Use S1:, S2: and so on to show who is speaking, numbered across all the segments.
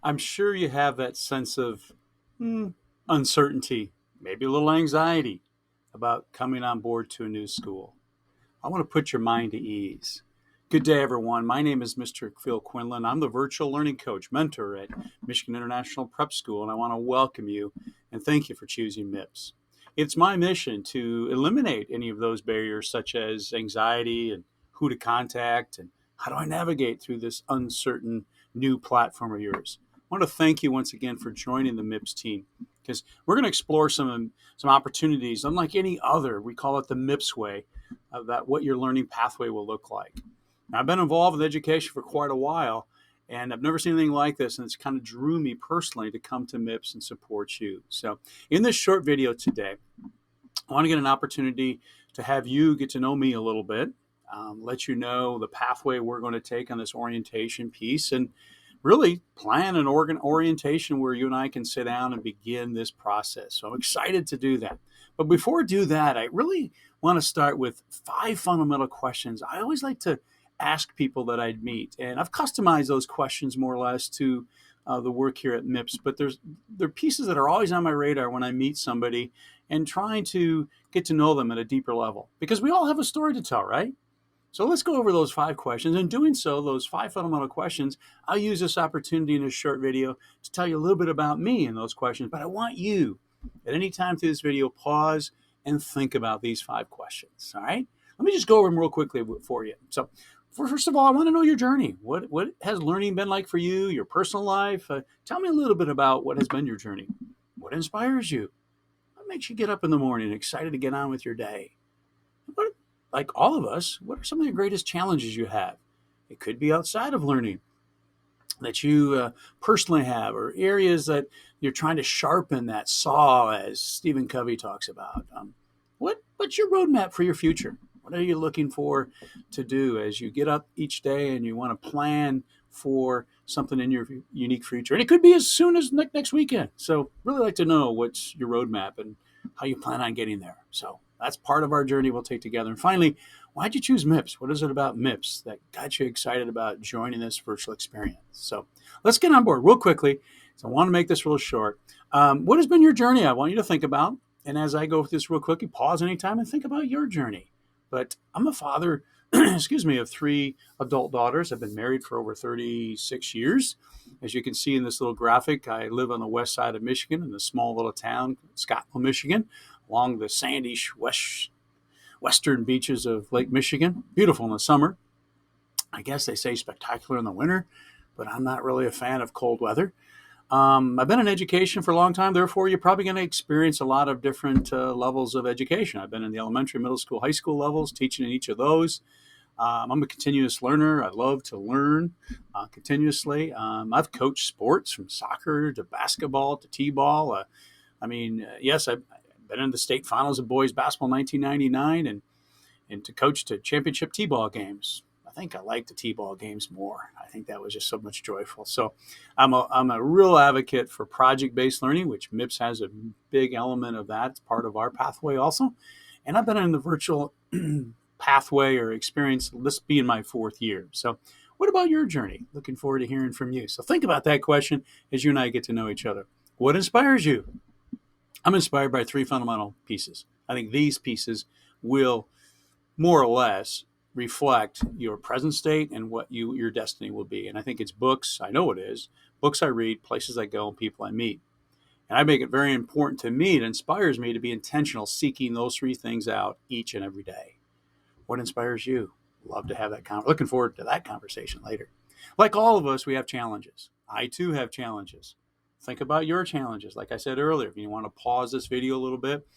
S1: I'm sure you have that sense of uncertainty, maybe a little anxiety about coming on board to a new school. I want to put your mind at ease. Good day, everyone. My name is Mr. Phil Quinlan. I'm the virtual learning coach mentor at Michigan International Prep School, and I want to welcome you and thank you for choosing MIPS. It's my mission to eliminate any of those barriers, such as anxiety and who to contact and how do I navigate through this uncertain new platform of yours. I want to thank you once again for joining the MIPS team because we're going to explore some opportunities unlike any other. We call it the MIPS way about what your learning pathway will look like. Now, I've been involved with education for quite a while, and I've never seen anything like this, and it's kind of drew me personally to come to MIPS and support you. So in this short video today, I want to get an opportunity to have you get to know me a little bit, let you know the pathway we're going to take on this orientation piece, and really plan an orientation where you and I can sit down and begin this process. So I'm excited to do that. But before I do that, I really want to start with 5 fundamental questions I always like to ask people that I'd meet. And I've customized those questions more or less to the work here at MIPS, but there are pieces that are always on my radar when I meet somebody and trying to get to know them at a deeper level. Because we all have a story to tell, right? So let's go over those 5 questions. In doing so, those 5 fundamental questions, I'll use this opportunity in this short video to tell you a little bit about me in those questions. But I want you, at any time through this video, pause and think about these 5 questions. All right? Let me just go over them real quickly for you. So, first of all, I want to know your journey. What has learning been like for you, your personal life? Tell me a little bit about what has been your journey. What inspires you? What makes you get up in the morning excited to get on with your day? What, like all of us, what are some of the greatest challenges you have? It could be outside of learning that you personally have, or areas that you're trying to sharpen that saw, as Stephen Covey talks about. What's your roadmap for your future? What are you looking for to do as you get up each day and you want to plan for something in your unique future? And it could be as soon as next weekend. So really like to know what's your roadmap and how you plan on getting there. So that's part of our journey we'll take together. And finally, why'd you choose MIPS? What is it about MIPS that got you excited about joining this virtual experience? So let's get on board real quickly. So I want to make this real short. What has been your journey? I want you to think about. And as I go through this real quickly, pause anytime and think about your journey. But I'm a father, excuse me, of 3 adult daughters. I've been married for over 36 years. As you can see in this little graphic, I live on the west side of Michigan in a small little town, Scottsville, Michigan, along the sandy western beaches of Lake Michigan. Beautiful in the summer. I guess they say spectacular in the winter, but I'm not really a fan of cold weather. I've been in education for a long time, therefore you're probably going to experience a lot of different levels of education. I've been in the elementary, middle school, high school levels, teaching in each of those. I'm a continuous learner. I love to learn continuously. I've coached sports from soccer to basketball to t-ball. Yes, I've been in the state finals of boys basketball in 1999 and to coach to championship t-ball games. I think I like the t-ball games more. I think that was just so much joyful. So I'm a real advocate for project-based learning, which MIPS has a big element of that. It's part of our pathway also. And I've been in the virtual pathway or experience, this being my 4th year. So what about your journey? Looking forward to hearing from you. So think about that question as you and I get to know each other. What inspires you? I'm inspired by 3 fundamental pieces. I think these pieces will more or less reflect your present state and what your destiny will be. And I think it's books. I know it is. Books I read, places I go, and people I meet. And I make it very important to me. It inspires me to be intentional, seeking those 3 things out each and every day. What inspires you? Love to have that looking forward to that conversation later. Like all of us, we have challenges. I too have challenges. Think about your challenges. Like I said earlier, if you want to pause this video a little bit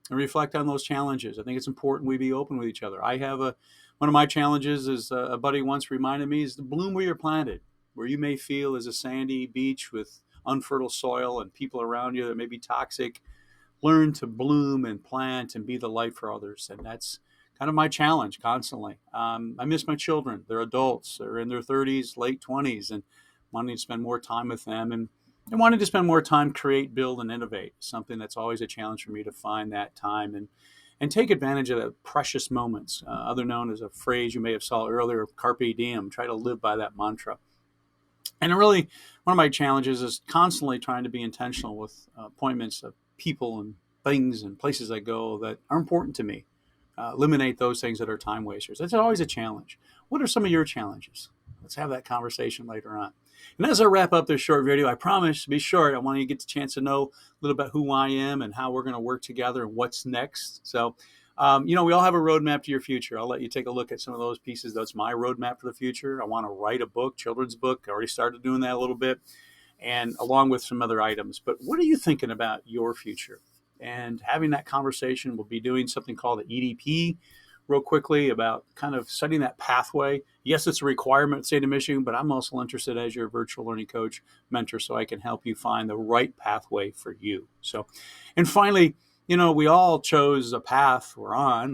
S1: and reflect on those challenges. I think it's important we be open with each other. I have one of my challenges, is a buddy once reminded me, is to bloom where you're planted. Where you may feel is a sandy beach with unfertile soil and people around you that may be toxic, learn to bloom and plant and be the light for others. And that's kind of my challenge constantly. I miss my children. They're adults. They're in their 30s, late 20s, and wanting to spend more time with them and wanting to spend more time, create, build, and innovate. Something that's always a challenge for me to find that time and take advantage of the precious moments, other known as a phrase you may have saw earlier, carpe diem. Try to live by that mantra. And really, one of my challenges is constantly trying to be intentional with appointments of people and things and places I go that are important to me. Eliminate those things that are time wasters. That's always a challenge. What are some of your challenges? Let's have that conversation later on. And as I wrap up this short video, I promise to be short. I want you to get the chance to know a little bit who I am and how we're going to work together and what's next. So, we all have a roadmap to your future. I'll let you take a look at some of those pieces. That's my roadmap for the future. I want to write a book, children's book. I already started doing that a little bit, and along with some other items. But what are you thinking about your future? And having that conversation, we'll be doing something called the EDP real quickly about kind of setting that pathway. Yes, it's a requirement at the state of Michigan, but I'm also interested as your virtual learning coach mentor so I can help you find the right pathway for you. So, and finally, we all chose a path we're on.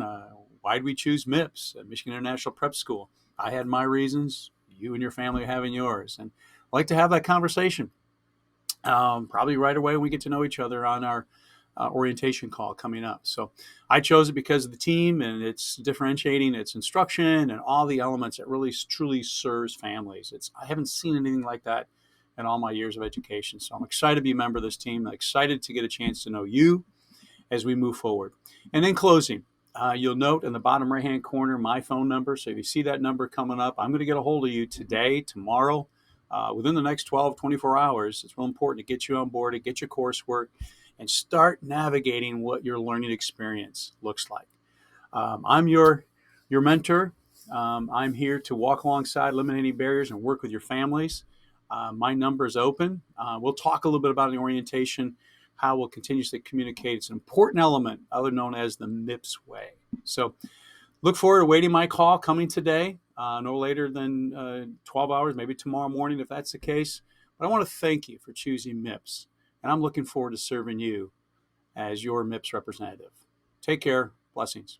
S1: Why did we choose MIPS at Michigan International Prep School? I had my reasons. You and your family are having yours. And I'd like to have that conversation probably right away when we get to know each other on our orientation call coming up. So I chose it because of the team and it's differentiating, its instruction and all the elements that really truly serves families. I haven't seen anything like that in all my years of education. So I'm excited to be a member of this team. I'm excited to get a chance to know you as we move forward. And in closing, you'll note in the bottom right-hand corner my phone number. So if you see that number coming up, I'm going to get a hold of you today, tomorrow, within the next 12, 24 hours. It's real important to get you on board, to get your coursework, and start navigating what your learning experience looks like. I'm your mentor. I'm here to walk alongside, eliminating barriers, and work with your families. My number is open. We'll talk a little bit about the orientation, how we'll continuously communicate. It's an important element, other known as the MIPS way. So look forward to waiting my call coming today, no later than 12 hours, maybe tomorrow morning if that's the case. But I want to thank you for choosing MIPS, and I'm looking forward to serving you as your MIPS representative. Take care. Blessings.